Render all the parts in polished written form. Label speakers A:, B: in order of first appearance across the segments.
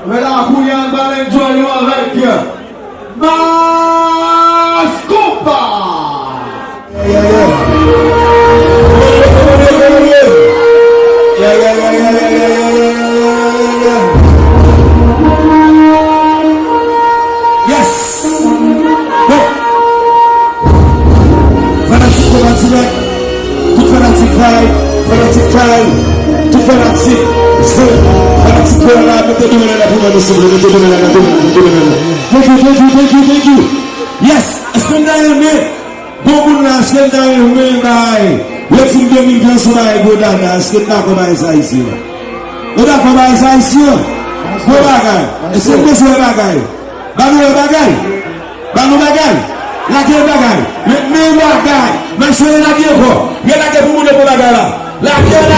A: Voilà, Julian va enjoy you avec Mascopa.
B: Yes. Bon. Fanatique, tout fanatique, tout fanatique. Thank you. Yes, spend that me. Don't spend that me. Let's see them in place when I go down and spend that for my size here. Go down for my size here. Go back, it's in this way back. Banu bagay. La gueule bagay. Me bagay. Mais c'est la gueule quoi. Il y a la gueule pour le bagay là. La gueule là.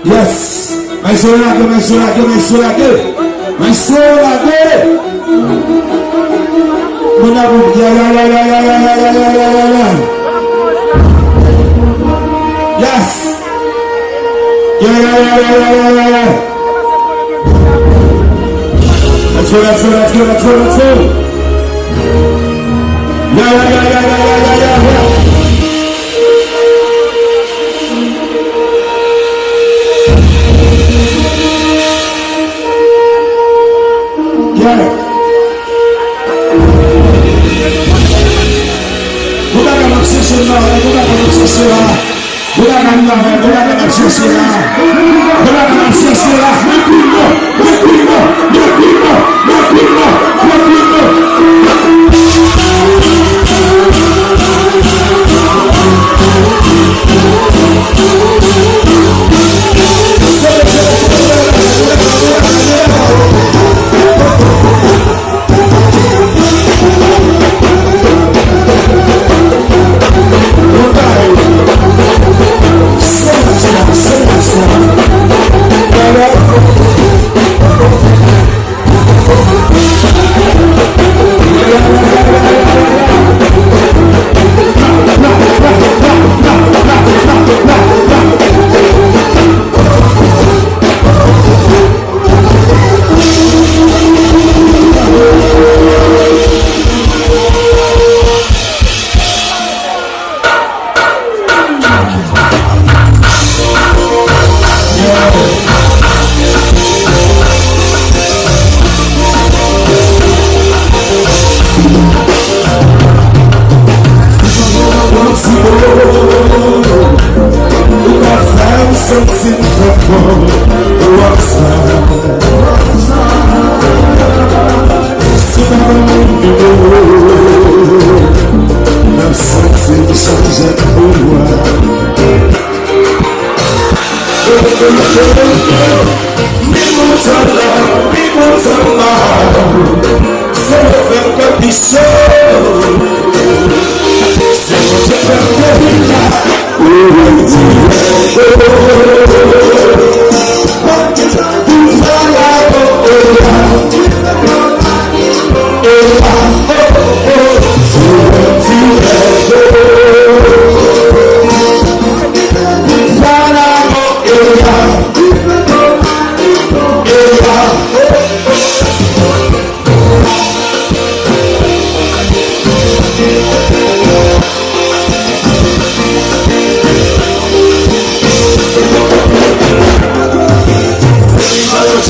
B: Yes, my soul Yes.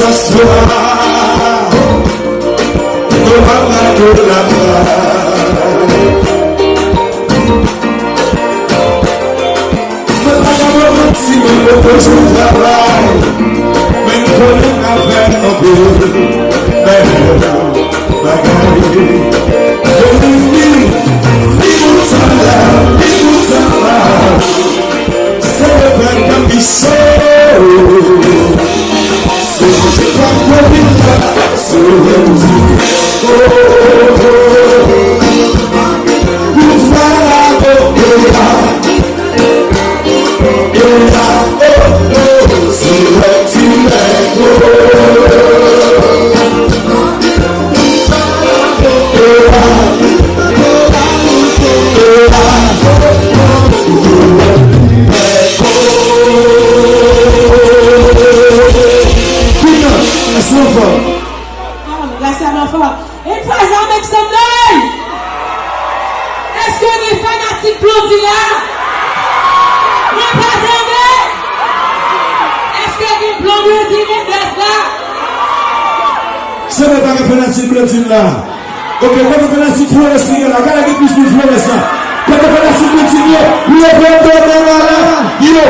B: Let's go.
C: Est-ce que les fanatiques applaudissent là? Vous m'entendez? Est-ce que les blancs de dîner de là?
B: Ce n'est pas un fanatique applaudissent là. Ok, quand on fanatique pour le Seigneur, la gare est plus de fleurs ça. Quand on fanatique applaudissent, nous avons un là. Yo.